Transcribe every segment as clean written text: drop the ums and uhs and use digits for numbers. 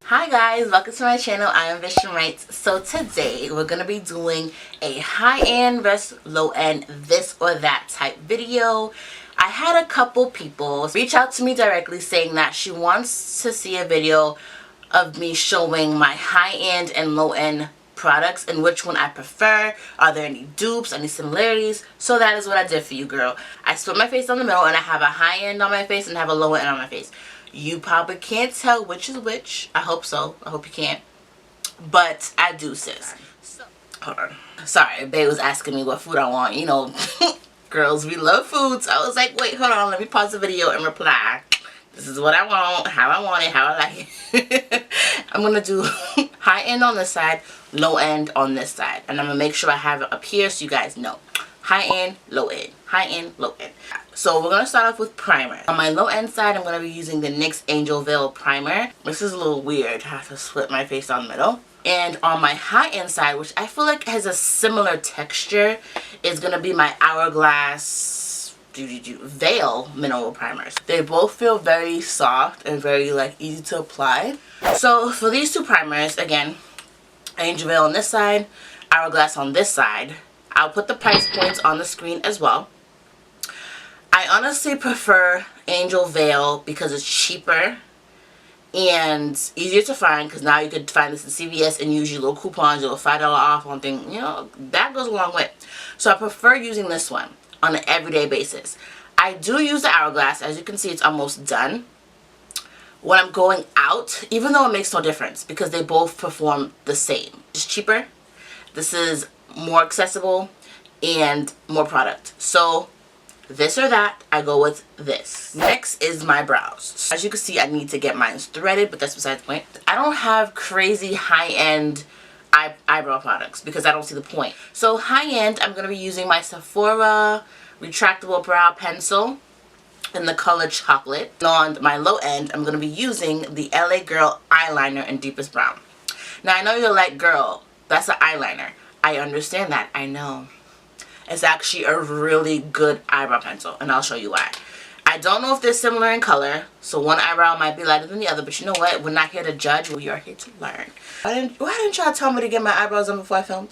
Hi guys, welcome to my channel. I am Vision Rights. So today we're gonna be doing a high-end versus low-end this or that type video. I had a couple people reach out to me directly saying that she wants to see a video of me showing my high-end and low-end products and which one I prefer. Are there any dupes, any similarities? So that is what I did for you, girl. I split my face down the middle and I have a high end on my face and I have a low end on my face. You probably can't tell which is which. I hope so. I hope you can't. But I do, sis. So, hold on. Sorry, babe was asking me what food I want. You know, girls, we love food. So I was like, wait, hold on. Let me pause the video and reply. This is what I want, how I want it, how I like it. I'm going to do high end on this side, low end on this side. And I'm going to make sure I have it up here so you guys know. High end, low end. High end, low end. So we're going to start off with primer. On my low end side, I'm going to be using the NYX Angel Veil Primer. This is a little weird. I have to split my face down the middle. And on my high end side, which I feel like has a similar texture, is going to be my Hourglass Veil Mineral Primers. They both feel very soft and very like easy to apply. So for these two primers, again, Angel Veil on this side, Hourglass on this side. I'll put the price points on the screen as well. I honestly prefer Angel Veil because it's cheaper and easier to find, because now you could find this in CVS and use your little coupons, your $5 off on thing, you know, that goes a long way. So I prefer using this one on an everyday basis. I do use the Hourglass. As you can see, it's almost done. When I'm going out, even though it makes no difference because they both perform the same. It's cheaper. This is more accessible and more product. So this or that, I go with this. Next is my brows. As you can see, I need to get mine threaded, but that's besides the point. I don't have crazy high-end eyebrow products because I don't see the point. So high-end, I'm going to be using my Sephora retractable brow pencil in the color chocolate. And on my low end, I'm going to be using the LA Girl eyeliner in deepest brown. Now I know you're like, girl, that's an eyeliner. I understand that. I know. It's actually a really good eyebrow pencil, and I'll show you why. I don't know if they're similar in color, so one eyebrow might be lighter than the other, but you know what? We're not here to judge. We are here to learn. Why didn't y'all tell me to get my eyebrows done before I filmed?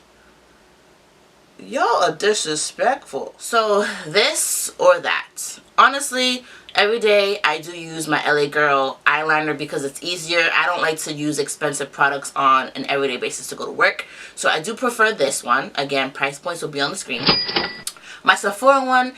Y'all are disrespectful. So this or that. Honestly, every day I do use my LA Girl eyeliner because it's easier. I don't like to use expensive products on an everyday basis to go to work. So I do prefer this one. Again, price points will be on the screen. My Sephora one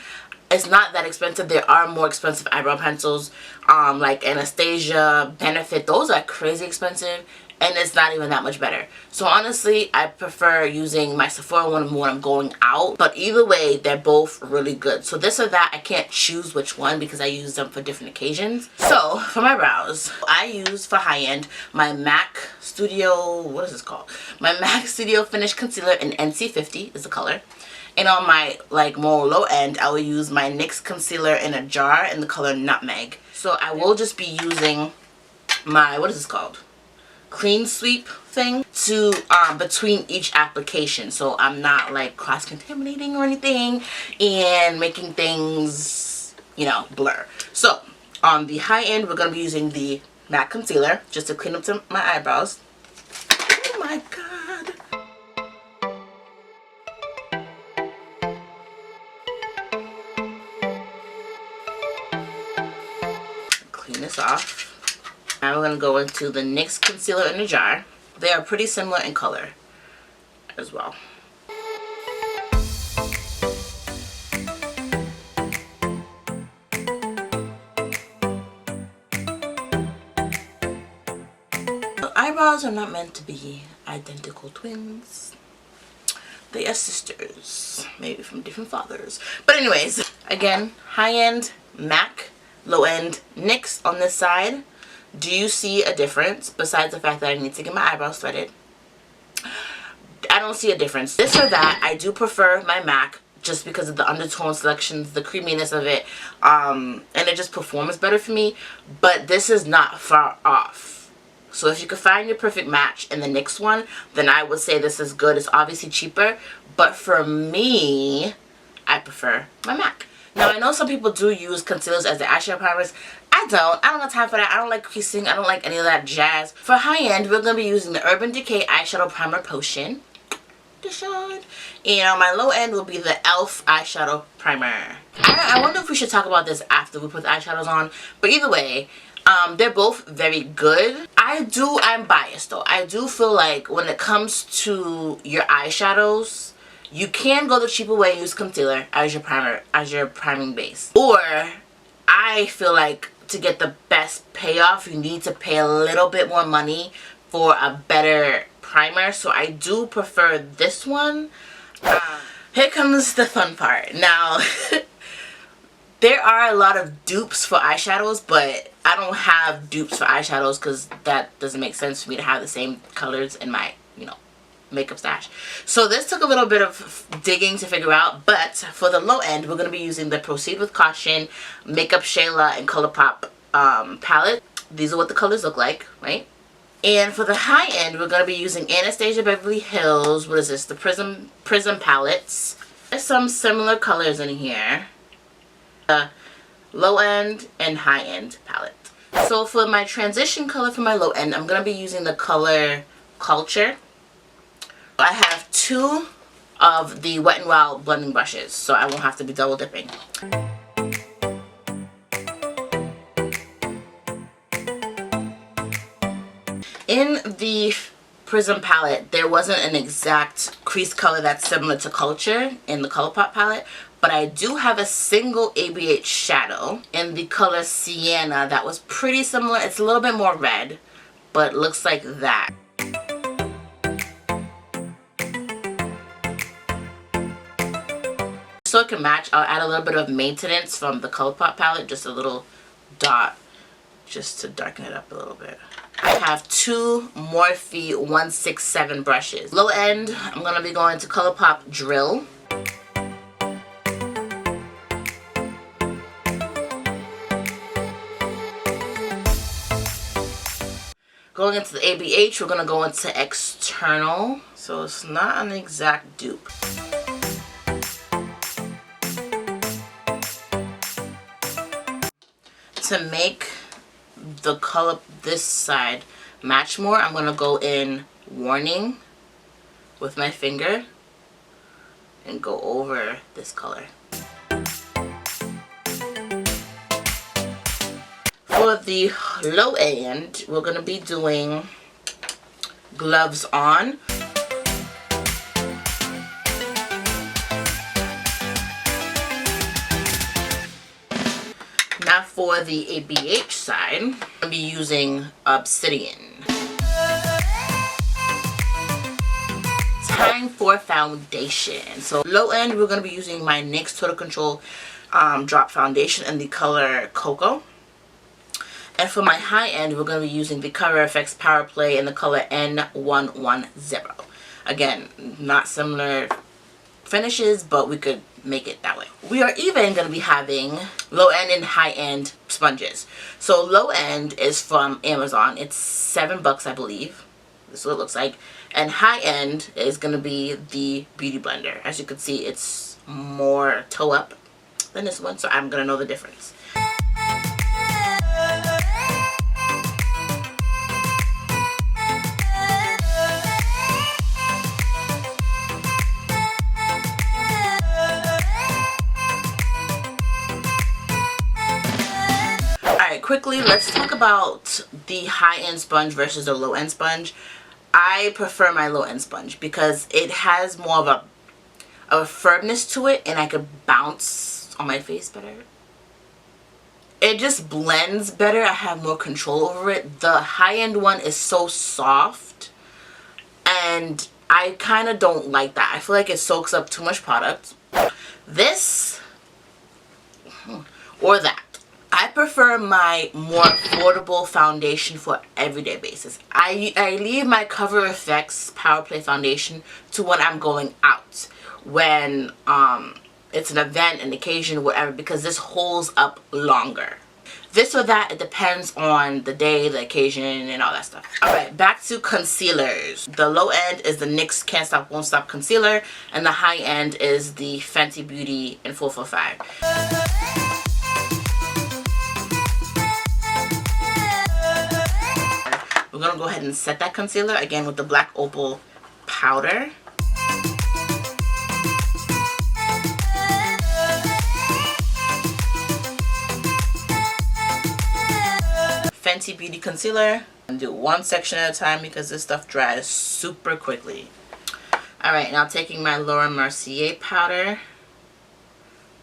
is not that expensive. There are more expensive eyebrow pencils like Anastasia, Benefit. Those are crazy expensive. And it's not even that much better. So honestly, I prefer using my Sephora one when I'm going out. But either way, they're both really good. So this or that, I can't choose which one because I use them for different occasions. So for my brows, I use for high end my MAC Studio, what is this called? My MAC Studio Finish Concealer in NC50 is the color. And on my like more low end, I will use my NYX concealer in a jar in the color Nutmeg. So I will just be using my, what is this called? Clean sweep thing to between each application, so I'm not like cross-contaminating or anything and making things, you know, blur. So on the high end, we're going to be using the MAC concealer just to clean up my eyebrows. Oh my god. Clean this off. Now we're going to go into the NYX concealer in a jar. They are pretty similar in color as well. The eyebrows are not meant to be identical twins. They are sisters, maybe from different fathers. But anyways, again, high-end MAC, low-end NYX on this side. Do you see a difference besides the fact that I need to get my eyebrows threaded? I don't see a difference. This or that, I do prefer my MAC just because of the undertone selections, the creaminess of it, and it just performs better for me. But this is not far off. So if you could find your perfect match in the NYX one, then I would say this is good. It's obviously cheaper, but for me, I prefer my MAC. Now, I know some people do use concealers as their eyeshadow primers. I don't have time for that. I don't like creasing. I don't like any of that jazz. For high-end, we're going to be using the Urban Decay Eyeshadow Primer Potion. And on my low end will be the e.l.f. eyeshadow primer. I wonder if we should talk about this after we put the eyeshadows on. But either way, they're both very good. I'm biased though. I do feel like when it comes to your eyeshadows, you can go the cheaper way and use concealer as your primer, as your priming base. Or I feel like to get the best payoff, you need to pay a little bit more money for a better primer. So I do prefer this one. Here comes the fun part. Now, there are a lot of dupes for eyeshadows, but I don't have dupes for eyeshadows because that doesn't make sense for me to have the same colors in my, makeup stash. So this took a little bit of digging to figure out, but for the low end, we're going to be using the Proceed with Caution Makeup Shayla and ColourPop palette. These are what the colors look like, right? And for the high end, we're going to be using Anastasia Beverly Hills, what is this, the Prism palettes. There's some similar colors in here. Low end and high end palette. So for my transition color for my low end, I'm going to be using the color Culture. I have 2 of the Wet n Wild blending brushes, so I won't have to be double dipping. In the Prism palette, there wasn't an exact crease color that's similar to Culture in the ColourPop palette, but I do have a single ABH shadow in the color Sienna that was pretty similar. It's a little bit more red, but looks like that. So it can match, I'll add a little bit of Maintenance from the ColourPop palette, just a little dot, just to darken it up a little bit. I have 2 Morphe 167 brushes. Low end, I'm going to be going to ColourPop Drill. Going into the ABH, we're going to go into External. So it's not an exact dupe. To make the color this side match more, I'm going to go in Warning with my finger and go over this color. For the low end, we're going to be doing Gloves On. Now for the ABH side, I'm going to be using Obsidian. Time for foundation. So low end, we're going to be using my NYX Total Control Drop Foundation in the color Cocoa. And for my high end, we're going to be using the Cover FX Power Play in the color N110. Again, not similar finishes, but we could make it that way. We are even going to be having low end and high end sponges. So low end is from Amazon. It's $7, I believe. This is what it looks like. And high end is going to be the Beauty Blender. As you can see, it's more toe up than this one, so I'm going to know the difference. Quickly, let's talk about the high-end sponge versus the low-end sponge. I prefer my low-end sponge because it has more of a firmness to it, and I could bounce on my face better. It just blends better. I have more control over it. The high-end one is so soft, and I kind of don't like that. I feel like it soaks up too much product. This or that. I prefer my more affordable foundation for everyday basis. I leave my Cover FX Power Play foundation to when I'm going out, when it's an event, an occasion, whatever, because this holds up longer. This or that, it depends on the day, the occasion, and all that stuff. Alright, back to concealers. The low end is the NYX Can't Stop Won't Stop concealer, and the high end is the Fenty Beauty in 445. We're going to go ahead and set that concealer again with the black Opal powder. Fenty Beauty concealer, and do one section at a time because this stuff dries super quickly. Alright, now taking my Laura Mercier powder,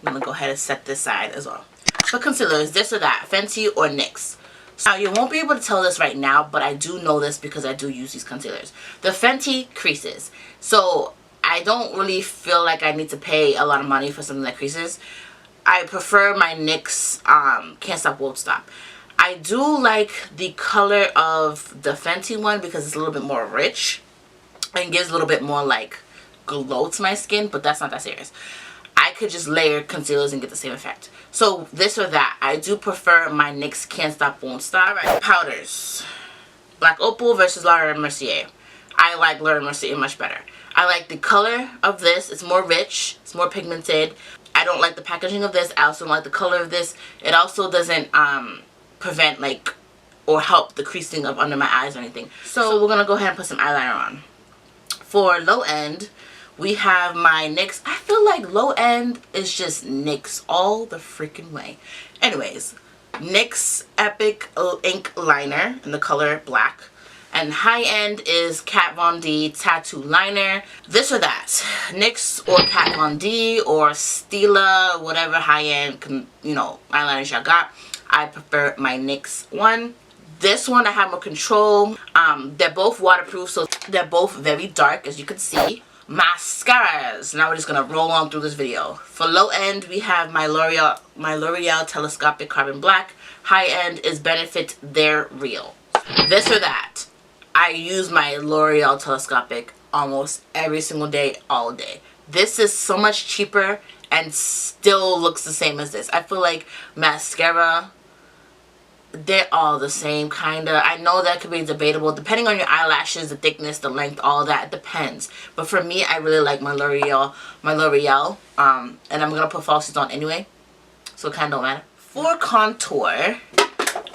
I'm going to go ahead and set this side as well. For concealers, this or that, Fenty or NYX. Now you won't be able to tell this right now, but I do know this because I do use these concealers. The Fenty creases, so I don't really feel like I need to pay a lot of money for something that creases. I prefer my NYX Can't Stop Won't Stop. I do like the color of the Fenty one because it's a little bit more rich and gives a little bit more like glow to my skin, but that's not that serious. I could just layer concealers and get the same effect. So this or that, I do prefer my NYX Can't Stop Won't Stop. Alright, powders. Black Opal versus Laura Mercier. I like Laura Mercier much better. I like the color of this. It's more rich. It's more pigmented. I don't like the packaging of this. I also don't like the color of this. It also doesn't prevent like or help the creasing of under my eyes or anything. So we're gonna go ahead and put some eyeliner on. For low end, we have my NYX. I feel like low end is just NYX all the freaking way. Anyways, NYX Epic Ink Liner in the color black. And high end is Kat Von D Tattoo Liner. This or that, NYX or Kat Von D or Stila, whatever high end, you know, eyeliners y'all got. I prefer my NYX one. This one I have more control. They're both waterproof, so they're both very dark, as you can see. Mascaras. Now we're just gonna roll on through this video. For low end, we have my L'Oreal Telescopic Carbon Black. High end is Benefit They're Real. This or that, I use my L'Oreal Telescopic almost every single day, all day. This is so much cheaper and still looks the same as this. I feel like mascara, they're all the same kinda. I know that could be debatable depending on your eyelashes, the thickness, the length, all that. It depends. But for me, I really like my L'Oreal. And I'm gonna put falsies on anyway, so it kinda don't matter. For contour,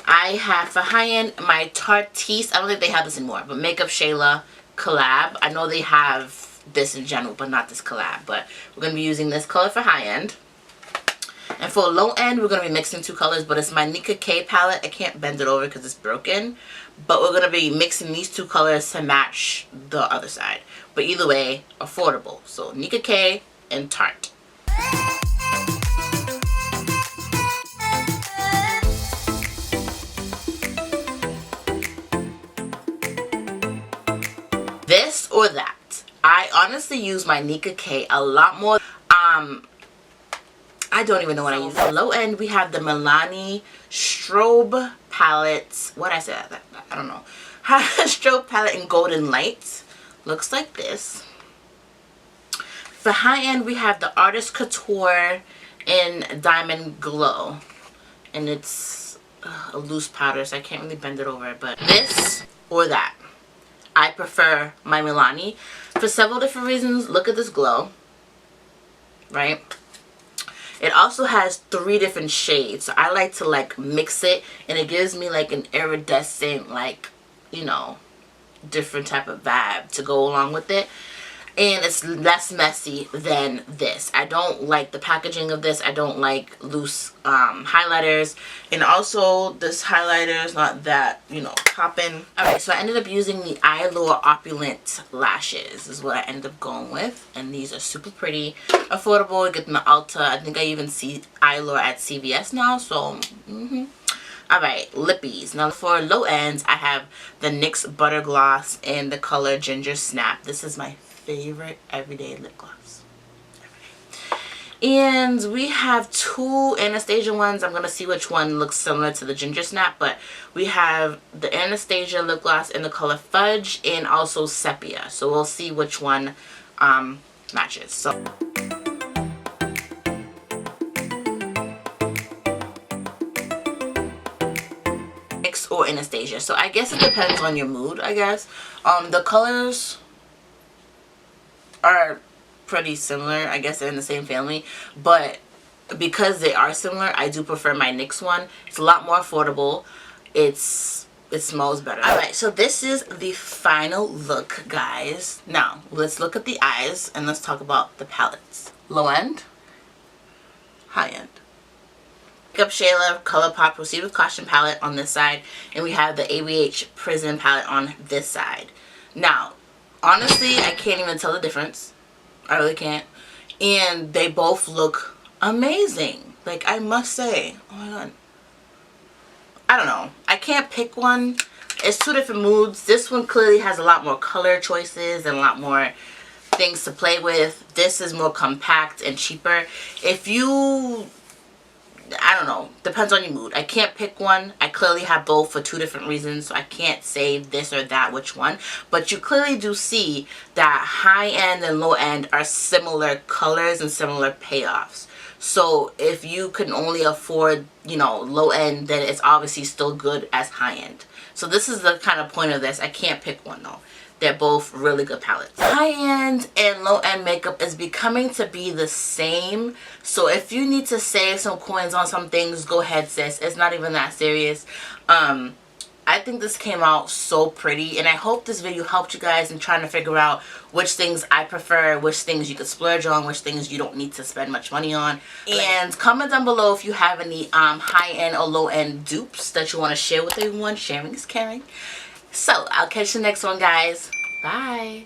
I have for high end my Tarteist. I don't think they have this anymore, but Makeup Shayla collab. I know they have this in general, but not this collab. But we're gonna be using this color for high end. And for low end, we're going to be mixing two colors, but it's my Nika K palette. I can't bend it over because it's broken. But we're going to be mixing these two colors to match the other side. But either way, affordable. So Nika K and Tarte. This or that. I honestly use my Nika K a lot more. I don't even know what I use. For low end, we have the Milani Strobe palette. What I said? I don't know. Strobe palette in Golden Light. Looks like this. For high end, we have the Artist Couture in Diamond Glow. And it's a loose powder, so I can't really bend it over. But this or that. I prefer my Milani for several different reasons. Look at this glow. Right? It also has 3 different shades, so I like to like mix it, and it gives me like an iridescent, like, you know, different type of vibe to go along with it. And it's less messy than this. I don't like the packaging of this. I don't like loose highlighters. And also, this highlighter is not that, you know, popping. Alright, so I ended up using the Eyelure Opulent lashes. This is what I ended up going with. And these are super pretty. Affordable. You get them at Ulta. I think I even see Eyelure at CVS now. So, Alright, lippies. Now for low ends, I have the NYX Butter Gloss in the color Ginger Snap. This is my favorite everyday lip gloss. And we have 2 Anastasia ones. I'm going to see which one looks similar to the Ginger Snap. But we have the Anastasia lip gloss in the color Fudge and also Sepia. So we'll see which one matches. So or Anastasia. So I guess it depends on your mood, I guess. The colors are pretty similar. I guess they're in the same family, but because they are similar, I do prefer my NYX one. It's a lot more affordable. It smells better. Alright, so this is the final look, guys. Now, let's look at the eyes and let's talk about the palettes. Low end, high end. Makeup Shayla ColourPop Proceed with Caution palette on this side, and we have the ABH Prism palette on this side. Now, honestly, I can't even tell the difference. I really can't. And they both look amazing. Like, I must say, oh my god. I don't know. I can't pick one. It's two different moods. This one clearly has a lot more color choices and a lot more things to play with. This is more compact and cheaper. If you, I don't know, depends on your mood. I can't pick one. I clearly have both for two different reasons, so I can't say this or that which one. But you clearly do see that high end and low end are similar colors and similar payoffs. So if you can only afford, you know, low end, then it's obviously still good as high end. So this is the kind of point of this. I can't pick one though. They're both really good palettes. High end and low end makeup is becoming to be the same. So if you need to save some coins on some things, go ahead, sis. It's not even that serious. I think this came out so pretty, and I hope this video helped you guys in trying to figure out which things I prefer, which things you could splurge on, which things you don't need to spend much money on. And comment down below if you have any high-end or low-end dupes that you want to share with everyone. Sharing is caring. So I'll catch you next one, guys. Bye.